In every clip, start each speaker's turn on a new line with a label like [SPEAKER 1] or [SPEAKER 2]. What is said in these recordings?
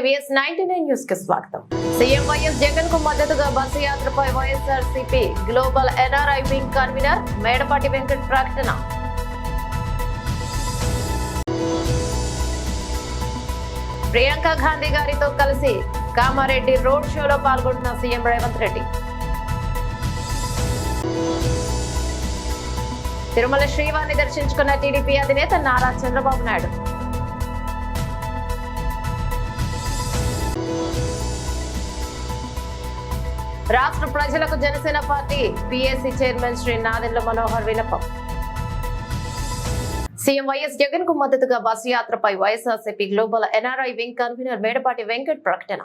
[SPEAKER 1] VS99 news కి స్వాగతం. CM YS Jagan కు మద్దతుగా బస్సు యాత్రపై YSRCP global NRI wing convener Medapati Venkat ప్రకటన. ప్రియాంక గాంధీ గారితో కలిసి కామారెడ్డి రోడ్ షోలో పాల్గొంటున్న సీఎం రేవంత్ రెడ్డి. తిరుమల శ్రీవారిని దర్శించుకున్న టీడీపీ అధినేత నారా చంద్రబాబు నాయుడు. రాష్ట్ర ప్రజలకు Janasena party PSC chairman Shri Nadendla Manohar విన్నపం. సీఎం వైఎస్ జగన్ కు మద్దతుగా బస్సు యాత్రపై YSRCP global NRI wing convener Medapati Venkat ప్రకటన.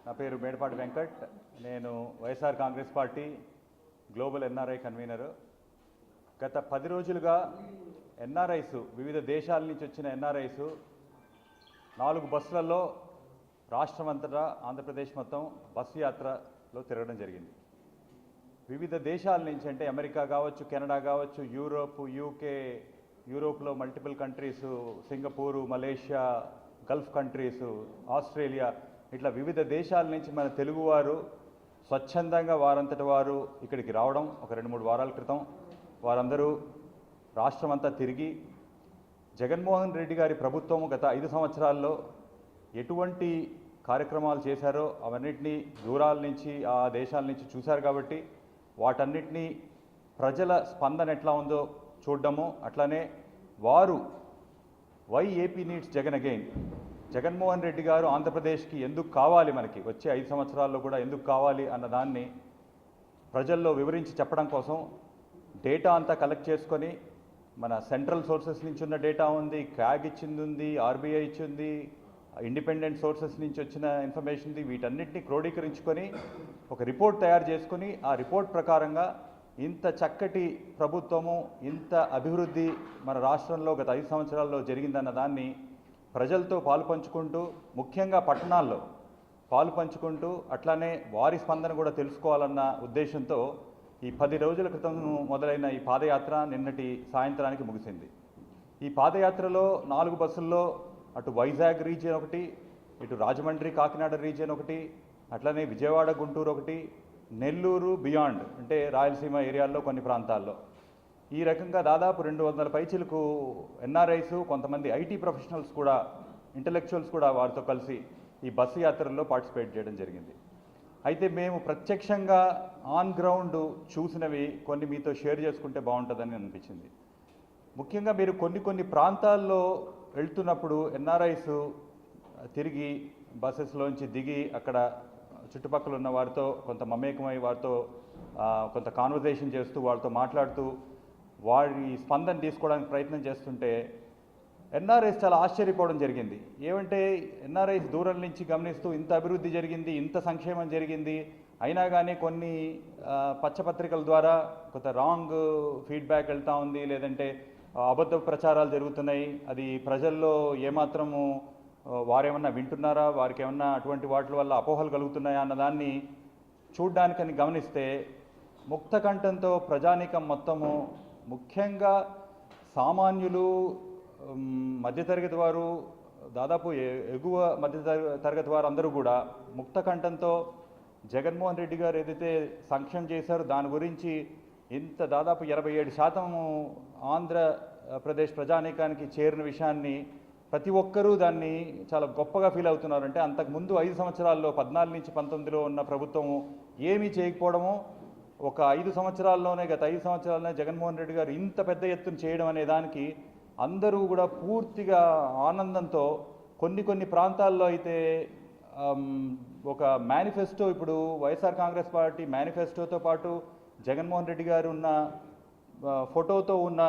[SPEAKER 2] నా పేరు మేడపాటి వెంకట్. నేను YSR Congress party global NRI convener. గత 10 రోజులుగా ఎన్ఆర్ఐస్, వివిధ దేశాల నుంచి వచ్చిన ఎన్ఆర్ఐస్ 4 బస్సులలో రాష్ట్రమంతటా ఆంధ్రప్రదేశ్ మొత్తం బస్సు యాత్రలో తిరగడం జరిగింది. వివిధ దేశాల నుంచి, అంటే అమెరికా కావచ్చు, కెనడా కావచ్చు, యూరోప్, యూకే, యూరోప్లో multiple countries, Singapore, Malaysia, Gulf countries, Australia, ఇట్లా వివిధ దేశాల నుంచి మన తెలుగువారు స్వచ్ఛందంగా వారంతటి వారు ఇక్కడికి రావడం ఒక 2-3 వారాల క్రితం. వారందరూ రాష్ట్రమంతా తిరిగి జగన్మోహన్ రెడ్డి గారి ప్రభుత్వం గత 5 సంవత్సరాల్లో ఎటువంటి కార్యక్రమాలు చేశారో అవన్నిటినీ దూరాల నుంచి, ఆ దేశాల నుంచి చూశారు. కాబట్టి వాటన్నిటినీ ప్రజల స్పందన ఎట్లా ఉందో చూడడము, అట్లానే వారు why AP needs Jagan again, Jaganmohan Reddy garu ఆంధ్రప్రదేశ్కి ఎందుకు కావాలి, మనకి వచ్చే 5 సంవత్సరాల్లో కూడా ఎందుకు కావాలి అన్న దాన్ని ప్రజల్లో వివరించి చెప్పడం కోసం డేటా అంతా కలెక్ట్ చేసుకొని, మన సెంట్రల్ సోర్సెస్ నుంచి ఉన్న డేటా ఉంది, క్యాగ్ ఇచ్చింది ఉంది, ఆర్బీఐ ఇచ్చింది, ఇండిపెండెంట్ సోర్సెస్ నుంచి వచ్చిన ఇన్ఫర్మేషన్, వీటన్నిటిని క్రోడీకరించుకొని ఒక రిపోర్ట్ తయారు చేసుకొని, ఆ రిపోర్ట్ ప్రకారంగా ఇంత చక్కటి ప్రభుత్వము, ఇంత అభివృద్ధి మన రాష్ట్రంలో గత 5 సంవత్సరాల్లో జరిగిందన్న దాన్ని ప్రజలతో పాలు పంచుకుంటూ, ముఖ్యంగా పట్టణాల్లో పాలు పంచుకుంటూ, అట్లానే వారి స్పందన కూడా తెలుసుకోవాలన్న ఉద్దేశంతో ఈ 10 రోజుల క్రితం మొదలైన ఈ పాదయాత్ర నిన్నటి సాయంత్రానికి ముగిసింది. ఈ పాదయాత్రలో 4 బస్సుల్లో అటు వైజాగ్ రీజియన్ ఒకటి, ఇటు రాజమండ్రి కాకినాడ రీజియన్ ఒకటి, అట్లనే విజయవాడ గుంటూరు ఒకటి, నెల్లూరు బియాండ్ అంటే రాయలసీమ ఏరియాల్లో కొన్ని ప్రాంతాల్లో, ఈ రకంగా దాదాపు 200 పైచిలకు ఎన్ఆర్ఐస్, కొంతమంది ఐటీ ప్రొఫెషనల్స్ కూడా, ఇంటలెక్చువల్స్ కూడా వారితో కలిసి ఈ బస్సు యాత్రల్లో పార్టిసిపేట్ చేయడం జరిగింది. అయితే మేము ప్రత్యక్షంగా ఆన్ గ్రౌండ్ చూసినవి కొన్ని మీతో షేర్ చేసుకుంటే బాగుంటుందని అనిపించింది. ముఖ్యంగా మీరు కొన్ని ప్రాంతాల్లో వెళ్తున్నప్పుడు ఎన్ఆర్ఐస్ తిరిగి బస్సెస్లోంచి దిగి అక్కడ చుట్టుపక్కల ఉన్న వారితో కొంత మమేకమై, వారితో కొంత కాన్వర్జేషన్ చేస్తూ, వాళ్ళతో మాట్లాడుతూ వారి స్పందన తీసుకోవడానికి ప్రయత్నం చేస్తుంటే ఎన్ఆర్ఐస్ చాలా ఆశ్చర్యపోవడం జరిగింది. ఏమంటే ఎన్ఆర్ఐస్ దూరం నుంచి గమనిస్తూ ఇంత అభివృద్ధి జరిగింది, ఇంత సంక్షేమం జరిగింది, అయినా కానీ కొన్ని పచ్చపత్రికల ద్వారా కొంత రాంగ్ ఫీడ్బ్యాక్ వెళ్తూ ఉంది, లేదంటే అబద్ధ ప్రచారాలు జరుగుతున్నాయి, అది ప్రజల్లో ఏమాత్రము వారేమన్నా వింటున్నారా, వారికి ఏమన్నా అటువంటి వాటి వల్ల అపోహలు కలుగుతున్నాయా అన్నదాన్ని చూడ్డానికని గమనిస్తే, ముక్త కంఠంతో ప్రజానీకం మొత్తము, ముఖ్యంగా సామాన్యులు, మధ్యతరగతి వారు, దాదాపు ఎగువ మధ్యతరగతి వారు అందరూ కూడా ముక్త కంఠంతో జగన్మోహన్ రెడ్డి గారు ఏదైతే సంక్షేమం చేశారో దాని గురించి ఇంత దాదాపు 87% ఆంధ్రప్రదేశ్ ప్రజానీకానికి చేరిన విషయాన్ని ప్రతి ఒక్కరూ దాన్ని చాలా గొప్పగా ఫీల్ అవుతున్నారు. అంటే అంతకుముందు 5 సంవత్సరాల్లో 14 నుంచి 19లో ఉన్న ప్రభుత్వము ఏమీ చేయకపోవడము, ఒక 5 సంవత్సరాల్లోనే, గత 5 సంవత్సరాల్లోనే జగన్మోహన్ రెడ్డి గారు ఇంత పెద్ద ఎత్తున చేయడం అనే దానికి అందరూ కూడా పూర్తిగా ఆనందంతో, కొన్ని ప్రాంతాల్లో అయితే ఒక మేనిఫెస్టో, ఇప్పుడు వైఎస్ఆర్ కాంగ్రెస్ పార్టీ మేనిఫెస్టోతో పాటు జగన్మోహన్ రెడ్డి గారు ఉన్న ఫోటోతో ఉన్న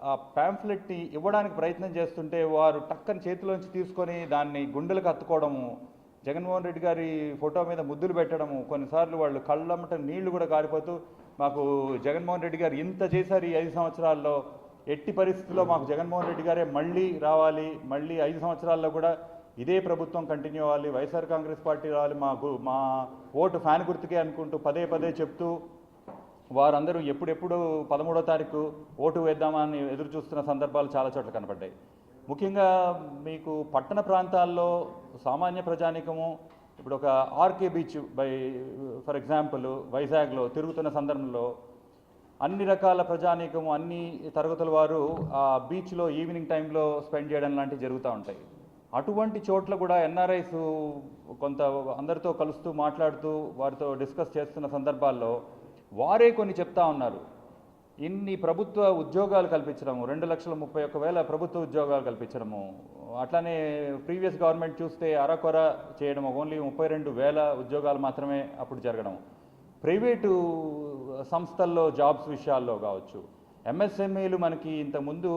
[SPEAKER 2] ఆ ప్యాంఫ్లెట్ని ఇవ్వడానికి ప్రయత్నం చేస్తుంటే వారు టక్కని చేతిలోంచి తీసుకొని దాన్ని గుండెలకు హత్తుకోవడము, జగన్మోహన్ రెడ్డి గారి ఫోటో మీద ముద్దులు పెట్టడము, కొన్నిసార్లు వాళ్ళు కళ్ళమ్మట నీళ్లు కూడా కారిపోతూ, మాకు జగన్మోహన్ రెడ్డి గారు ఇంత చేశారు ఈ 5 సంవత్సరాల్లో, ఎట్టి పరిస్థితుల్లో మాకు జగన్మోహన్ రెడ్డి గారే మళ్ళీ రావాలి, మళ్ళీ 5 సంవత్సరాల్లో కూడా ఇదే ప్రభుత్వం కంటిన్యూ అవ్వాలి, వైఎస్ఆర్ కాంగ్రెస్ పార్టీ రావాలి, మా ఓటు ఫ్యాన్ గుర్తుకే అనుకుంటూ పదే చెప్తూ వారందరూ ఎప్పుడెప్పుడు 13వ తారీఖు ఓటు వేద్దామని ఎదురు చూస్తున్న సందర్భాలు చాలా చోట్ల కనపడ్డాయి. ముఖ్యంగా మీకు పట్టణ ప్రాంతాల్లో సామాన్య ప్రజానికము ఇప్పుడు ఒక ఆర్కే బీచ్ ఫర్ ఎగ్జాంపుల్ వైజాగ్లో తిరుగుతున్న సందర్భంలో అన్ని రకాల ప్రజానీకము అన్ని తరగతుల వారు ఆ బీచ్లో ఈవినింగ్ టైంలో స్పెండ్ చేయడం లాంటివి జరుగుతూ ఉంటాయి. అటువంటి చోట్ల కూడా ఎన్ఆర్ఐస్ కొంత అందరితో కలుస్తూ మాట్లాడుతూ వారితో డిస్కస్ చేస్తున్న సందర్భాల్లో వారే కొన్ని చెప్తా ఉన్నారు. ఇన్ని ప్రభుత్వ ఉద్యోగాలు కల్పించడము, 2,31,1,000 ప్రభుత్వ ఉద్యోగాలు కల్పించడము, అట్లానే ప్రీవియస్ గవర్నమెంట్ చూస్తే అరకొర చేయడము, ఓన్లీ 32,000 ఉద్యోగాలు మాత్రమే అప్పుడు జరగడం, ప్రైవేటు సంస్థల్లో జాబ్స్ విషయాల్లో కావచ్చు, ఎంఎస్ఎంఈలు మనకి ఇంతకుముందు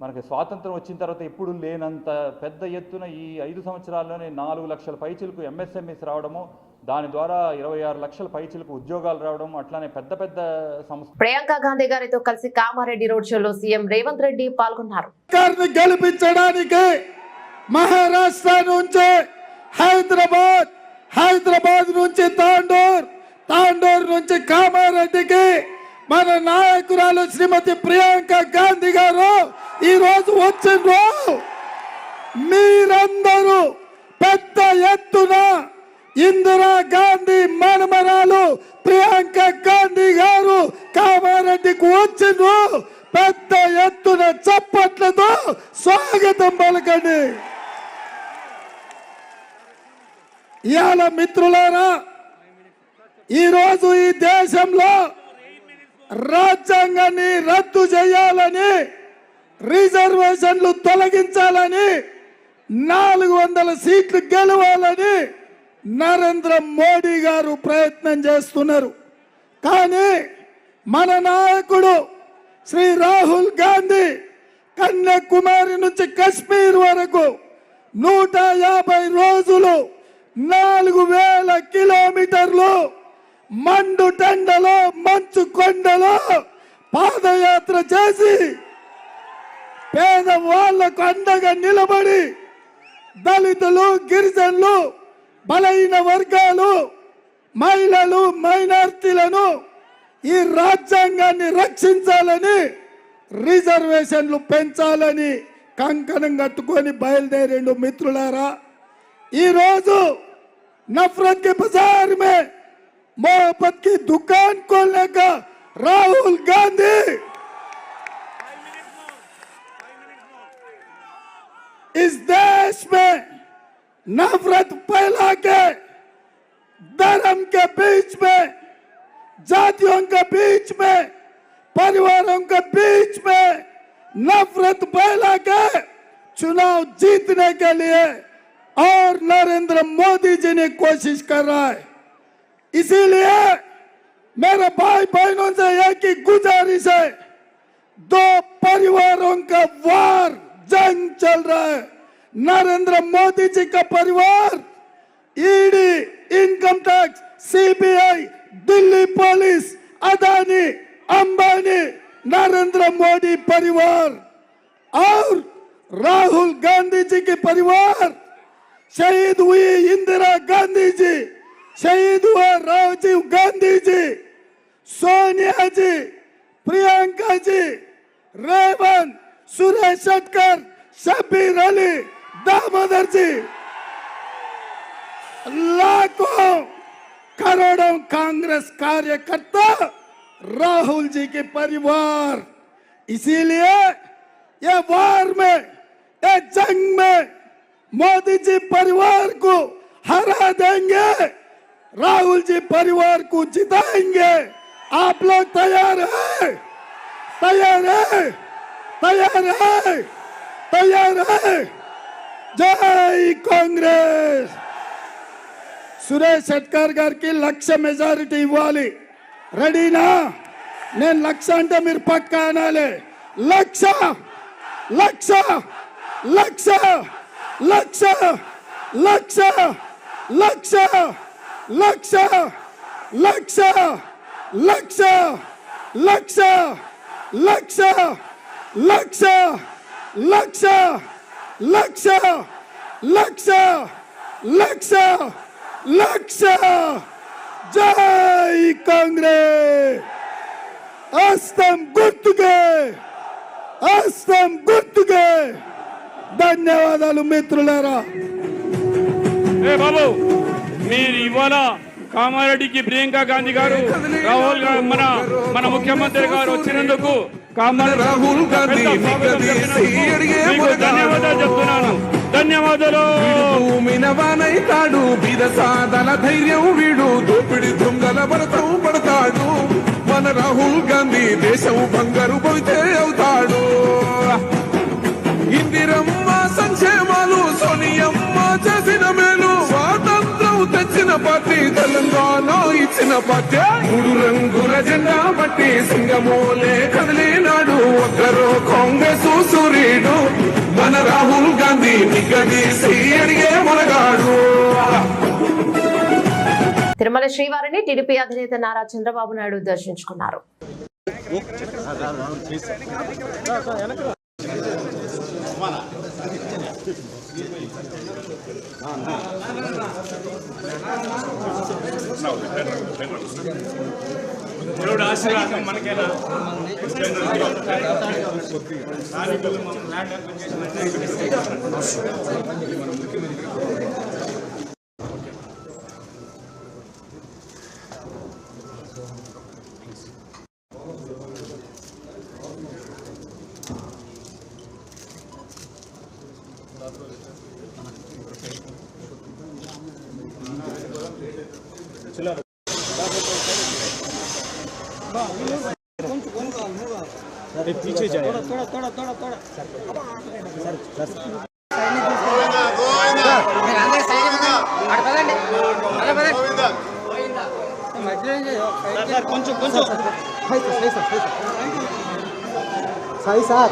[SPEAKER 2] మనకి స్వాతంత్రం వచ్చిన తర్వాత ఎప్పుడు లేనంత పెద్ద ఎత్తున ఈ 5 సంవత్సరాల్లోనే 4 లక్షల పైచిలకు ఎంఎస్ఎంఈస్ రావడము, దాని ద్వారా 26 లక్షల పైచిలకు ఉద్యోగాలు రావడం, అట్లానే పెద్ద పెద్ద సంస్థ.
[SPEAKER 1] ప్రియాంక గాంధీ గారితో కలిసి కామారెడ్డి రోడ్ షోలో సీఎం రేవంత్ రెడ్డి పాల్గొన్నారు.
[SPEAKER 3] గెలిపించడానికి మహారాష్ట్ర నుంచి హైదరాబాద్ నుంచి తాండూర్ నుంచి కామారెడ్డికి మన నాయకురాలు శ్రీమతి ప్రియాంక గాంధీ గారు ఈ రోజు వచ్చిండ్రు. మీరందరూ పెద్ద ఎత్తున ఇందిరా గాంధీ మనమరాలు ప్రియాంక గాంధీ గారు కామారెడ్డికి వచ్చిండ్రు. పెద్ద ఎత్తున చప్పట్లతో స్వాగతం పలకండి. ఇవాళ మిత్రులారా, ఈరోజు ఈ దేశంలో రాజ్యాంగాన్ని రద్దు చేయాలని, రిజర్వేషన్లు తొలగించాలని, 400 సీట్లు గెలవాలని నరేంద్ర మోడీ గారు ప్రయత్నం చేస్తున్నారు. కానీ మన నాయకుడు శ్రీ రాహుల్ గాంధీ కన్యాకుమారి నుంచి కశ్మీర్ వరకు 150 రోజులు 4,000 కిలోమీటర్లు మండు టెండలో మంచు కొండలో పాదయాత్ర చేసి పేదవాళ్లకు అండగా నిలబడి దళితులు, గిరిజనులు, బలహీన వర్గాలు, మహిళలు, మైనార్టీలను ఈ రాజ్యాంగాన్ని రక్షించాలని, రిజర్వేషన్లు పెంచాలని కంకణం కట్టుకొని బయలుదేరిండు. మిత్రులారా, ఈరోజు नफरत के बाजार में मोहब्बत की दुकान खोलने का राहुल गांधी इस देश में नफरत फैला के धर्म के बीच में, जातियों के बीच में, परिवारों के बीच में नफरत फैला के चुनाव जीतने के लिए और नरेंद्र मोदी जी ने कोशिश कर रहा है. इसीलिए मेरे भाई बहनों से एक ही गुजारिश है, 2 परिवारों का वार जंग चल रहा है. नरेंद्र मोदी जी का परिवार ED, income tax, CBI, Delhi police, Adani, Ambani, Narendra Modi परिवार और राहुल गांधी जी के परिवार, शहीद हुई इंदिरा गांधी जी, शहीद हुआ राजीव गांधी जी, सोनिया जी, प्रियंका जी, रेवंत, सुरेश शेट्टर, शब्बीर अली, दामोदर जी, लाखों करोड़ों कांग्रेस कार्यकर्ता राहुल जी के परिवार. इसीलिए ये वार में, ये जंग में मोदी जी परिवार को हरा देंगे, राहुल जी परिवार को जिताएंगे. आप लोग तैयार हैं? तैयार है? तैयार है? तैयार है? जय कांग्रेस. सुरेश शेट्टर గారికి లక్ష మెజారిటీ ఇవ్వాలి. రెడీనా? నేను లక్ష అంటే మీరు పక్కా అనాలి. లక్ష లక్ష లక్ష లక్ష లక్ష లక్ష లక్ష లక్ష లక్ష లక్ష లక్ష లక్ష లక్ష లక్ష లక్ష లక్ష లక్ష. జై కాంగ్రెస్. హస్తం గుర్తుకే, హస్తం గుర్తుకే. ధన్యవాదాలు మిత్రులారా.
[SPEAKER 4] బాబు మీరు ఇవాళ కామారెడ్డికి ప్రియాంక గాంధీ గారు రాహుల్ మన ముఖ్యమంత్రి గారు వచ్చినందుకు
[SPEAKER 5] రాహుల్ గాంధీ
[SPEAKER 4] ధన్యవాదాలు చెప్తున్నాను. ధన్యవాదాలు.
[SPEAKER 5] మినవానైతాడు బీద సాదల ధైర్యం వీడు దోపిడి దొంగల భరతం పడతాడు. మన రాహుల్ గాంధీ దేశం బంగారు భవితే అవుతాడు. ఇందిరమ్మ సంక్షేమాలు సోనియమ్మ చేసిన మేలు స్వాతంత్రం తెచ్చిన పార్టీ తెలంగాణ ఇచ్చిన పార్టీ. 3 రంగుల జెండా బట్టి సింగమోలే కదిలినాడు ఒక్కరో కాంగ్రెస్ సూర్యుడు. మన రాహుల్ గాంధీ నిగ్గదీసి అడిగే మనగాడు.
[SPEAKER 1] తిరుమల శ్రీవారిని టీడీపీ అధినేత నారా చంద్రబాబు నాయుడు దర్శించుకున్నారు.
[SPEAKER 4] ఆశీర్వాదం మనకేనా पीछे जाए थोड़ा सही साथ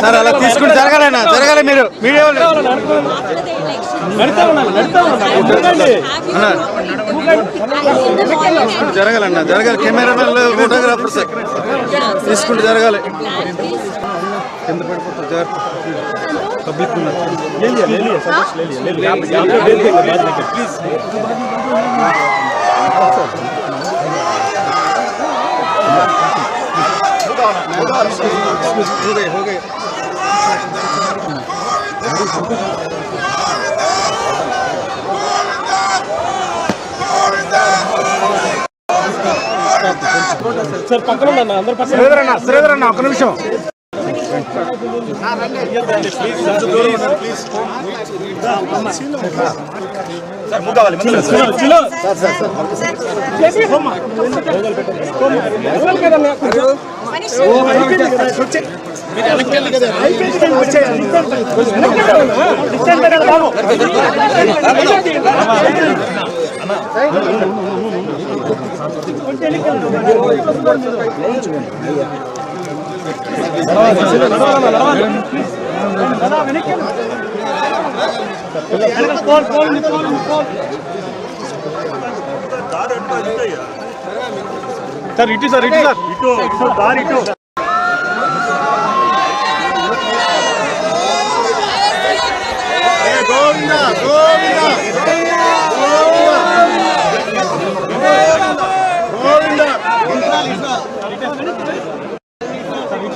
[SPEAKER 4] సార్ అలా తీసుకుంటే జరగాలి మీరు మీడియా జరగాలి కెమెరామెన్ ఫోటోగ్రాఫర్స్ తీసుకుంటే జరగాలి. కింద పడిపోతారు జాగ్రత్త. పబ్లిక్ हो गए सर पक्का अंदर श्रीधर अण्णा ఒక నిమిషం సార్ ముగ్గావాలి सर इटू सर इटू सर इटू दार इटू गोविंदा गोविंदा गोविंदा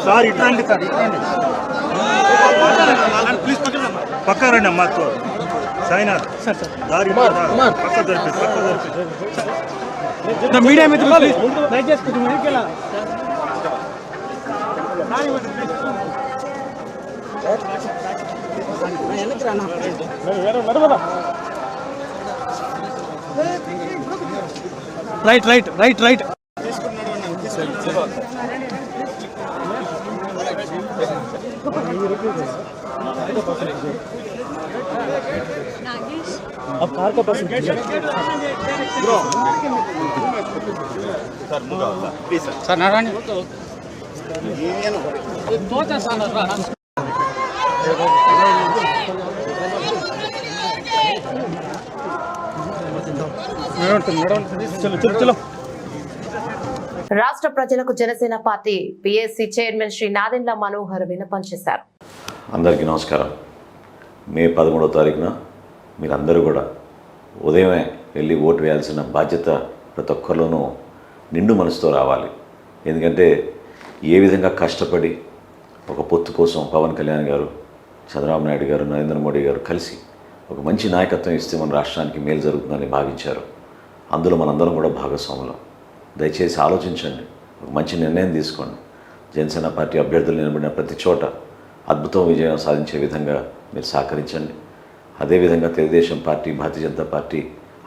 [SPEAKER 4] सर इटंडी सर प्लीज पक्का రండి అమ్మా సాయినాథ్ దారి పక్క దొరికింది మీడియా మిత్రులు దయచేసి కొంచెం వెనకెలా రైట్ రైట్ రైట్ రైట్
[SPEAKER 1] రాష్ట్ర ప్రజలకు Janasena party PSC chairman Shri Nadendla Manohar విన్నపం చేశారు.
[SPEAKER 6] అందరికీ నమస్కారం. మే 13వ తారీఖున మీరందరూ కూడా ఉదయమే వెళ్ళి ఓటు వేయాల్సిన బాధ్యత ప్రతి ఒక్కరిలోనూ నిండు మనసుతో రావాలి. ఎందుకంటే ఏ విధంగా కష్టపడి ఒక పొత్తు కోసం పవన్ కళ్యాణ్ గారు, చంద్రబాబు నాయుడు గారు, నరేంద్ర మోడీ గారు కలిసి ఒక మంచి నాయకత్వం ఇస్తే మన రాష్ట్రానికి మేలు జరుగుతుందని భావించారు. అందులో మనందరం కూడా భాగస్వాములం. దయచేసి ఆలోచించండి, ఒక మంచి నిర్ణయం తీసుకోండి. జనసేన పార్టీ అభ్యర్థులు నిలబడిన ప్రతి చోట అద్భుతం విజయం సాధించే విధంగా మీరు సహకరించండి. అదేవిధంగా తెలుగుదేశం పార్టీ, భారతీయ జనతా పార్టీ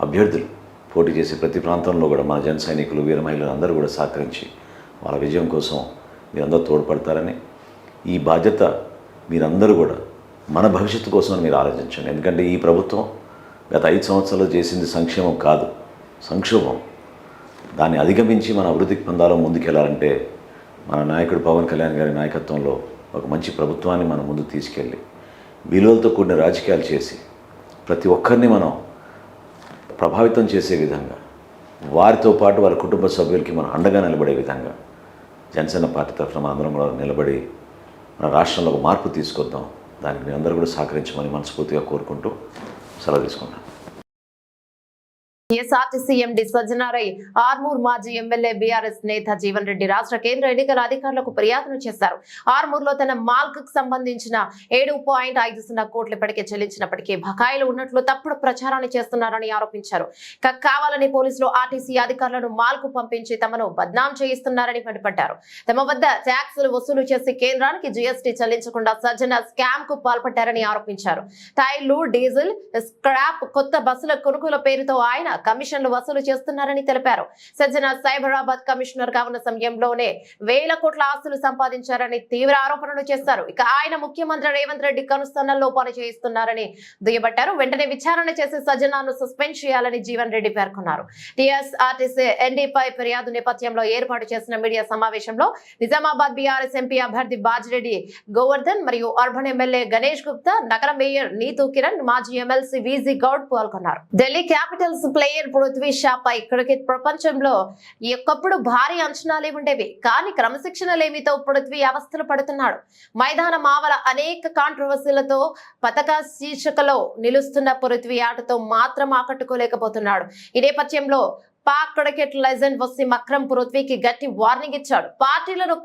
[SPEAKER 6] అభ్యర్థులు పోటీ చేసే ప్రతి ప్రాంతంలో కూడా మన జన సైనికులు, వీర మహిళలు అందరూ కూడా సహకరించి వాళ్ళ విజయం కోసం మీరందరూ తోడ్పడతారని, ఈ బాధ్యత మీరందరూ కూడా మన భవిష్యత్తు కోసం మీరు ఆలోచించండి. ఎందుకంటే ఈ ప్రభుత్వం గత 5 సంవత్సరాలు చేసింది సంక్షేమం కాదు, సంక్షోభం. దాన్ని అధిగమించి మన అభివృద్ధికి పొందాలో ముందుకెళ్లాలంటే మన నాయకుడు పవన్ కళ్యాణ్ గారి నాయకత్వంలో ఒక మంచి ప్రభుత్వాన్ని మనం ముందుకు తీసుకెళ్ళి విలువలతో కూడిన రాజకీయాలు చేసి ప్రతి ఒక్కరిని మనం ప్రభావితం చేసే విధంగా, వారితో పాటు వారి కుటుంబ సభ్యులకి మనం అండగా నిలబడే విధంగా జనసేన పార్టీ తరఫున మనందరం కూడా నిలబడి మన రాష్ట్రంలో ఒక మార్పు తీసుకొద్దాం. దానికి మీ అందరూ కూడా సహకరించమని మనస్ఫూర్తిగా కోరుకుంటూ సెలవు తీసుకుంటాను.
[SPEAKER 1] ఎస్ఆర్టీసీ ఎండీ సజ్జనారై ఆర్మూర్ మాజీ ఎమ్మెల్యే బీఆర్ఎస్ నేత జీవన్ రెడ్డి రాష్ట్ర కేంద్ర ఎన్నికల అధికారులకు ఫిర్యాదును చేశారు. ఆర్మూర్లో తన మాల్క్ కు సంబంధించిన 7.50 కోట్లు ఇప్పటికే చెల్లించినప్పటికీ బకాయిలు ఉన్నట్లు తప్పుడు ప్రచారాన్ని చేస్తున్నారని ఆరోపించారు. కావాలని పోలీసులు ఆర్టీసీ అధికారులను మాల్కు పంపించి తమను బద్నాం చేయిస్తున్నారని మండిపడ్డారు. తమ వద్ద ట్యాక్సులు వసూలు చేసి కేంద్రానికి జీఎస్టీ చెల్లించకుండా సజ్జన స్కామ్ కు పాల్పడ్డారని ఆరోపించారు. టైర్లు, డీజిల్, స్క్రాప్, కొత్త బస్సుల కొనుగోలు పేరుతో ఆయన కమిషన్లు వసూలు చేస్తున్నారని తెలిపారు. సజ్జన సైబరాబాద్ కమిషనర్ గా ఉన్న సమయంలోనే 1000 కోట్ల ఆస్తులు సంపాదించారని తీవ్ర ఆరోపణలు చేశారు. ఇక ఆయన ముఖ్యమంత్రి రేవంత్ రెడ్డి కనుస్తన్నల్లో పని చేయిస్తున్నారని దుయ్యబట్టారు. వెంటనే విచారణ చేసి సజ్జనాను సస్పెండ్ చేయాలని జీవన్ రెడ్డి పేర్కొన్నారు. టీఎస్ఆర్టీసీ ఎన్డీపై ఫిర్యాదు నేపథ్యంలో ఏర్పాటు చేసిన మీడియా సమావేశంలో నిజామాబాద్ బీఆర్ఎస్ ఎంపీ అభ్యర్థి బాజిరెడ్డి గోవర్ధన్ మరియు అర్బన్ ఎమ్మెల్యే గణేష్ గుప్తా, నగర మేయర్ నీతూ కిరణ్, మాజీ ఎమ్మెల్సీ వీజీ గౌడ్ పాల్గొన్నారు. ఢిల్లీ క్యాపిటల్స్ ప్లేయర్ పృథ్వీ షా పై క్రికెట్ ప్రపంచంలో ఒకప్పుడు భారీ అంచనాలే ఉండేవి. కానీ క్రమశిక్షణ లేమితో పృథ్వీ అవస్థలు పడుతున్నాడు. మైదానం ఆవల అనేక కాంట్రవర్సీలతో పతక శీర్షికలో నిలుస్తున్న పృథ్వీ ఆటతో మాత్రం ఆకట్టుకోలేకపోతున్నాడు. ఈ నేపథ్యంలో పాక్ క్రికెట్ లెజెండ్ వసీం అక్రమ్ పృథ్వీకి గట్టి వార్నింగ్ ఇచ్చాడు. పార్టీలను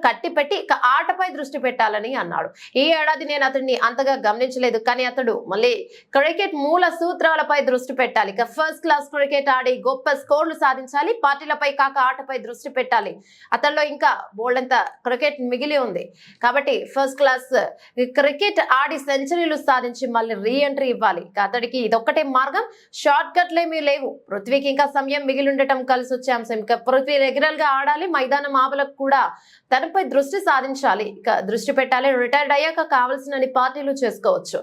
[SPEAKER 1] కట్టిపెట్టి ఇక ఆటపై దృష్టి పెట్టాలని అన్నాడు. ఈ ఏడాది నేను అతడిని అంతగా గమనించలేదు, కానీ అతడు మళ్ళీ క్రికెట్ మూల సూత్రాలపై దృష్టి పెట్టాలి. ఇక ఫస్ట్ క్లాస్ క్రికెట్ ఆడి గొప్ప స్కోర్లు సాధించాలి. పార్టీలపై కాక ఆటపై దృష్టి పెట్టాలి. అతనిలో ఇంకా బోల్డంత క్రికెట్ మిగిలి ఉంది. కాబట్టి ఫస్ట్ క్లాస్ క్రికెట్ ఆడి సెంచరీలు సాధించి మళ్ళీ రీ ఎంట్రీ ఇవ్వాలి. ఇక అతడికి ఇదొక్కటే మార్గం, షార్ట్ కట్లేమీ లేవు. పృథ్వీకి ఇంకా సమయం మిగిలి ఉండటం కలిసి వచ్చే అంశం. ఇక పృథ్వీ రెగ్యులర్ గా ఆడాలి. మైదానం ఆవలకు కూడా తనపై దృష్టి సాధించాలి. ఇక దృష్టి పెట్టాలి. రిటైర్డ్ అయ్యాక కావాల్సిన పార్టీలు చేసుకోవచ్చు,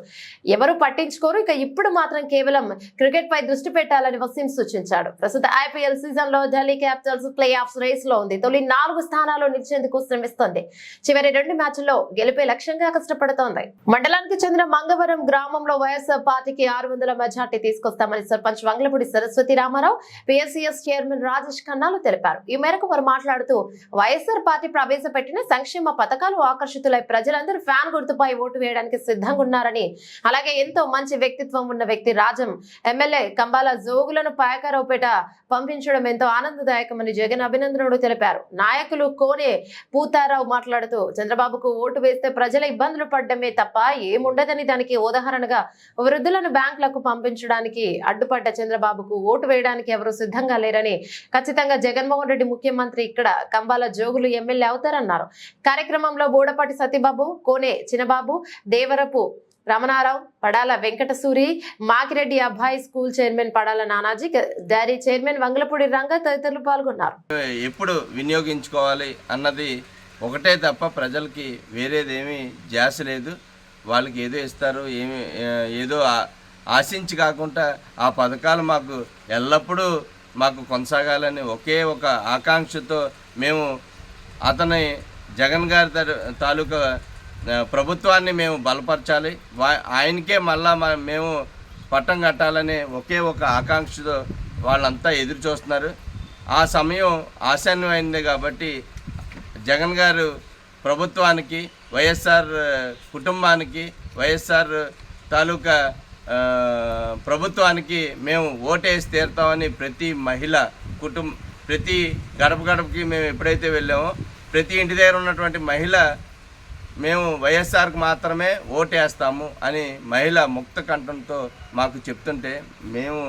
[SPEAKER 1] ఎవరు పట్టించుకోరు. ఇక ఇప్పుడు మాత్రం కేవలం క్రికెట్ పై దృష్టి పెట్టాలని వసీం సూచించాడు. ప్రస్తుత ఐపీఎల్ సీజన్ లో Delhi Capitals playoffs race లో ఉంది. తొలి 4 స్థానాల్లో నిలిచేందుకు శ్రమిస్తోంది. చివరి 2 మ్యాచ్ల్లో గెలిపే లక్ష్యంగా కష్టపడుతోంది. మండలానికి చెందిన మంగవరం గ్రామంలో వైఎస్ఆర్ పార్టీకి 600 మెజార్టీ తీసుకొస్తామని సర్పంచ్ వంగలపూడి సరస్వతి రామారావు, పిఎస్సిఎస్ చైర్మన్ రాజేష్ ఖన్నాలు తెలిపారు. ఈ మేరకు వారు మాట్లాడుతూ వైఎస్ఆర్ పార్టీ ప్రవేశపెట్టిన సంక్షేమ పథకాలు ఆకర్షితులై ప్రజలందరూ ఫ్యాన్ గుర్తుపై ఓటు వేయడానికి సిద్ధంగా ఉన్నారని, అలాగే ఎంతో మంచి వ్యక్తిత్వం ఉన్న వ్యక్తి రాజం ఎమ్మెల్యే కంబాల జోగులను పాయకారావుపేట పంపించడం ఎంతో ఆనందదాయకమని జగన్ అభినందనలు తెలిపారు. నాయకులు కోనే పూతారావు మాట్లాడుతూ చంద్రబాబుకు ఓటు వేస్తే ప్రజల ఇబ్బందులు పడ్డమే తప్ప ఏముండదని, దానికి ఉదాహరణగా వృద్ధులను బ్యాంకులకు పంపించడానికి అడ్డుపడ్డ చంద్రబాబుకు ఓటు వేయడానికి ఎవరు సిద్ధంగా లేరని, ఖచ్చితంగా జగన్మోహన్ రెడ్డి ముఖ్యమంత్రి, ఇక్కడ కంబాల జోగులు ఎమ్మెల్యే అవుతారన్నారు. కార్యక్రమంలో బోడపాటి సతీబాబు, కోనే చిన్నబాబు, Devarapu Ramanarao, Padala Venkatasuri, Makireddy Abbayi school chairman Padala Nanaji, dairy chairman Vangalapudi Ranga తదితరులు పాల్గొన్నారు.
[SPEAKER 7] ఎప్పుడు వినియోగించుకోవాలి అన్నది ఒకటే తప్ప ప్రజలకి వేరేదేమీ ధ్యాస లేదు. వాళ్ళకి ఏదో ఇస్తారు, ఏదో ఆశించి కాకుండా ఆ పథకాలు మాకు ఎల్లప్పుడూ మాకు కొనసాగాలని ఒకే ఒక ఆకాంక్షతో మేము అతని జగన్ గారి తాలూకా ప్రభుత్వాన్ని మేము బలపరచాలి, ఆయనకే మళ్ళా మేము పట్టం కట్టాలని ఒకే ఒక ఆకాంక్షతో వాళ్ళంతా ఎదురు చూస్తున్నారు. ఆ సమయం ఆసన్నమైంది కాబట్టి జగన్ గారు ప్రభుత్వానికి, వైఎస్ఆర్ కుటుంబానికి, వైఎస్ఆర్ తాలూకా ప్రభుత్వానికి మేము ఓటేసి తీరుతామని ప్రతి మహిళ ప్రతి గడప గడపకి మేము ఎప్పుడైతే వెళ్ళామో ప్రతి ఇంటి దగ్గర ఉన్నటువంటి మహిళ మేము వైఎస్ఆర్కి మాత్రమే ఓటేస్తాము అని మహిళ ముక్త కంఠంతో మాకు చెప్తుంటే మేము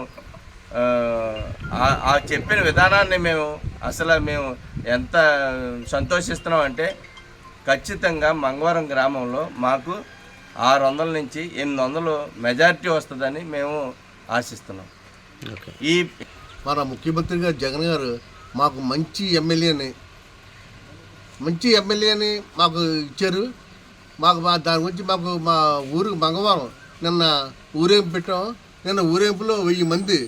[SPEAKER 7] ఆ చెప్పిన విధానాన్ని మేము ఎంత సంతోషిస్తున్నామంటే ఖచ్చితంగా మంగవరం గ్రామంలో మాకు 600 నుంచి 800 మెజారిటీ వస్తుందని మేము ఆశిస్తున్నాం. ఈ
[SPEAKER 8] మన ముఖ్యమంత్రి గారు జగన్ గారు మాకు మంచి ఎమ్మెల్యేని మాకు ఇచ్చారు. మాకు దాని గురించి మాకు మా ఊరు మంగవరం నిన్న ఊరేంపు పెట్టాం. నిన్న ఊరేంపులో 1000 మంది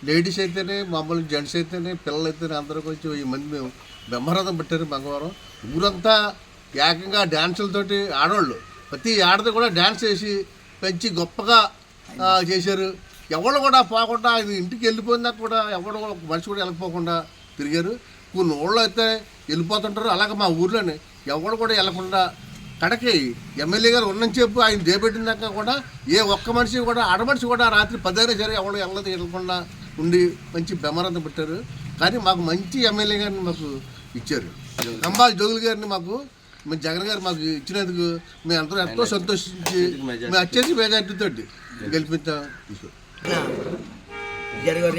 [SPEAKER 8] లేడీస్ అయితేనే, మామూలు జెంట్స్ అయితేనే, పిల్లలు అయితేనే అందరూ కొంచెం 1000 మంది మేము బ్రహ్మరథం పెట్టారు మంగవరం. ఊరంతా ఏకంగా డ్యాన్సులతోటి ఆడవాళ్ళు ప్రతి ఆడది కూడా డ్యాన్స్ చేసి పెంచి గొప్పగా చేశారు. ఎవరు కూడా పోకుండా ఇంటికి వెళ్ళిపోయినాక కూడా ఎవరు కూడా మనిషి కూడా వెళ్ళిపోకుండా తిరిగారు. కొన్ని ఊళ్ళో అయితే వెళ్ళిపోతుంటారు. అలాగే మా ఊర్లోనే ఎవరు కూడా వెళ్ళకుండా కడకి ఎమ్మెల్యే గారు ఉన్నంచేపు ఆయన చేపెట్టినాక కూడా ఏ ఒక్క మనిషి కూడా ఆడమనిషి కూడా రాత్రి 10 అయినా సరే ఎవరు వెళ్ళకుండా ఉండి మంచి బ్రహ్మరథం పెట్టారు. కానీ మాకు మంచి ఎమ్మెల్యే గారిని మాకు ఇచ్చారు. కంబాల్ జోగులు గారిని మాకు జగన్ గారు మాకు ఇచ్చినందుకు మేము అందరూ ఎంతో సంతోషించి మేము వచ్చేసి మెజార్టీతో గెలిపిస్తాం.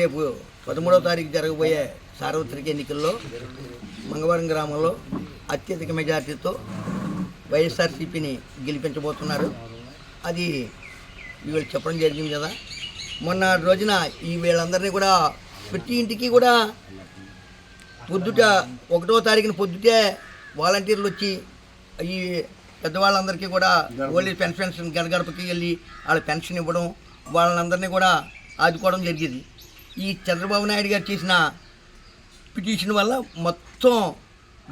[SPEAKER 9] రేపు 13వ తారీఖు జరగబోయే సార్వత్రిక ఎన్నికల్లో మంగవరం గ్రామంలో అత్యధిక మెజార్టీతో వైఎస్ఆర్సీపీని గెలిపించబోతున్నారు. అది వీళ్ళు చెప్పడం జరిగింది కదా. మొన్న రోజున ఈ వీళ్ళందరినీ కూడా ప్రతి ఇంటికి కూడా పొద్దుట 1వ తారీఖున పొద్దుటే వాలంటీర్లు వచ్చి ఈ పెద్దవాళ్ళందరికీ కూడా ఓల్డ్ పెన్షన్ గడపకి వెళ్ళి వాళ్ళ పెన్షన్ ఇవ్వడం, వాళ్ళందరినీ కూడా ఆదుకోవడం జరిగింది. ఈ చంద్రబాబు నాయుడు గారు చేసిన పిటిషన్ వల్ల మొత్తం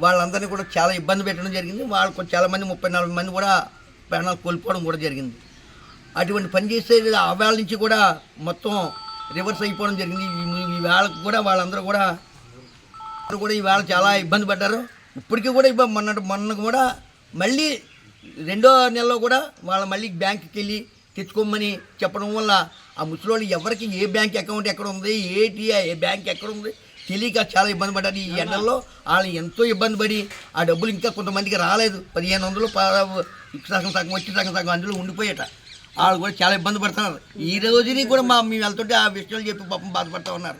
[SPEAKER 9] వాళ్ళందరినీ కూడా చాలా ఇబ్బంది పెట్టడం జరిగింది. వాళ్ళకు చాలామంది 34 మంది కూడా ప్రాణాలు కోల్పోవడం కూడా జరిగింది. అటువంటి పని చేసే ఆవేళ నుంచి కూడా మొత్తం రివర్స్ అయిపోవడం జరిగింది. ఈ వేళకు కూడా వాళ్ళందరూ కూడా ఈవేళ చాలా ఇబ్బంది పడ్డారు. ఇప్పటికీ కూడా మొన్న కూడా మళ్ళీ 2వ నెలలో కూడా వాళ్ళు మళ్ళీ బ్యాంకుకి వెళ్ళి తెచ్చుకోమని చెప్పడం వల్ల ఆ ముసలోళ్ళు ఎవరికి ఏ బ్యాంక్ అకౌంట్ ఎక్కడ ఉంది, ఏ బ్యాంక్ ఎక్కడ ఉంది తెలియక చాలా ఇబ్బంది పడ్డారు. ఈ ఎండల్లో వాళ్ళు ఎంతో ఇబ్బంది పడి ఆ డబ్బులు ఇంకా కొంతమందికి రాలేదు. 1500 సగం వచ్చి సగం అందులో ఉండిపోయేట వాళ్ళు కూడా చాలా ఇబ్బంది పడుతున్నారు. ఈ రోజుని కూడా మేము వెళ్తుంటే ఆ విషయాలు చెప్పి పాపం బాధపడుతూ ఉన్నారు.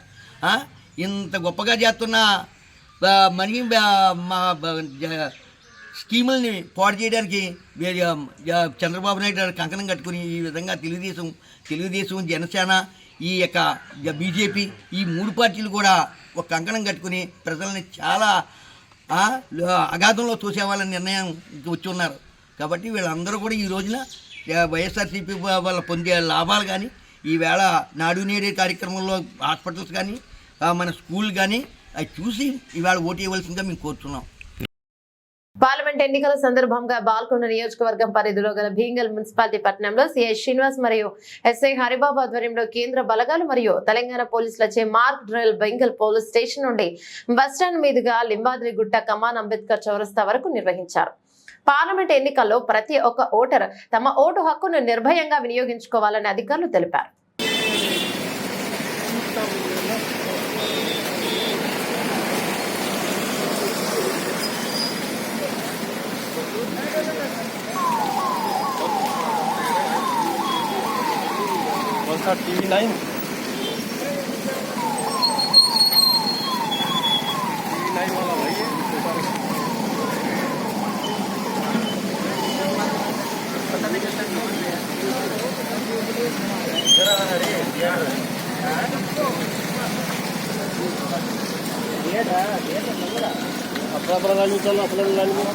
[SPEAKER 9] ఇంత గొప్పగా చేస్తున్న మనీ మా స్కీముల్ని పాడు చేయడానికి చంద్రబాబు నాయుడు గారు కంకణం కట్టుకుని ఈ విధంగా తెలుగుదేశం జనసేన ఈ యొక్క బీజేపీ ఈ 3 పార్టీలు కూడా ఒక కంకణం కట్టుకుని ప్రజల్ని చాలా అగాధంలో తోసేవాళ్ళని నిర్ణయం వచ్చి ఉన్నారు. కాబట్టి వీళ్ళందరూ కూడా ఈ రోజున వైఎస్ఆర్సీపీ వాళ్ళ పొందే లాభాలు కానీ, ఈవేళ నాడు నేడే కార్యక్రమంలో హాస్పిటల్స్ కానీ, మన స్కూల్ కానీ అవి చూసి ఇవాళ ఓటు ఇవ్వాల్సిందిగా మేము కోరుతున్నాం.
[SPEAKER 1] పార్లమెంట్ ఎన్నికల సందర్భంగా బాల్కొండ నియోజకవర్గం పరిధిలో గల భీంగల్ మున్సిపాలిటీ పట్టణంలో సిఐ శ్రీనివాస్ మరియు ఎస్ఐ హరిబాబు ఆధ్వర్యంలో కేంద్ర బలగాలు మరియు తెలంగాణ పోలీసులచే మార్క్ డ్రిల్ బెంగల్ పోలీస్ స్టేషన్ నుండి బస్టాండ్ మీదుగా లింబాద్రిగుట్ట కమాన్ అంబేద్కర్ చౌరస్తా వరకు నిర్వహించారు. పార్లమెంట్ ఎన్నికల్లో ప్రతి ఒక్క ఓటర్ తమ ఓటు హక్కును నిర్భయంగా వినియోగించుకోవాలని అధికారులు తెలిపారు.
[SPEAKER 10] TV9 वाला भाई है पता नहीं कैसा जरा यार अपना लाइन चलो अपना लाइन में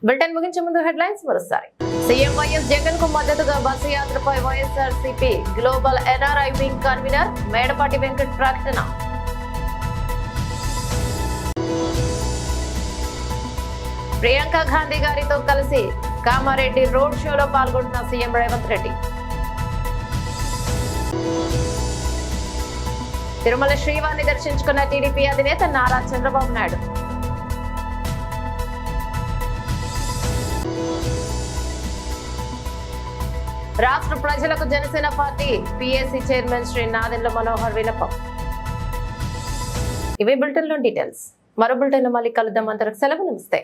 [SPEAKER 1] బులెటిన్ ముగించే ముందు హెడ్లైన్స్ మరోసారి. సీఎం వైఎస్ జగన్ కు మద్దతుగా బస్సు యాత్రపై YSRCP global NRI wing convener Medapati Venkat ప్రకటన. ప్రియాంక గాంధీ గారితో కలిసి కామారెడ్డి రోడ్ షోలో పాల్గొంటున్న సీఎం రేవంత్ రెడ్డి. తిరుమల శ్రీవారిని దర్శించుకున్న టీడీపీ అధినేత నారా చంద్రబాబు నాయుడు. రాష్ట్ర ప్రజలకు Janasena party PAC chairman Shri Nadendla Manohar విన్నపం. ఇవి బులెటిన్ లో డీటెయిల్స్. మరో బులెటిన్ లో మళ్ళీ కలుద్దాం. అంతవరకు సెలవు. నమస్తే.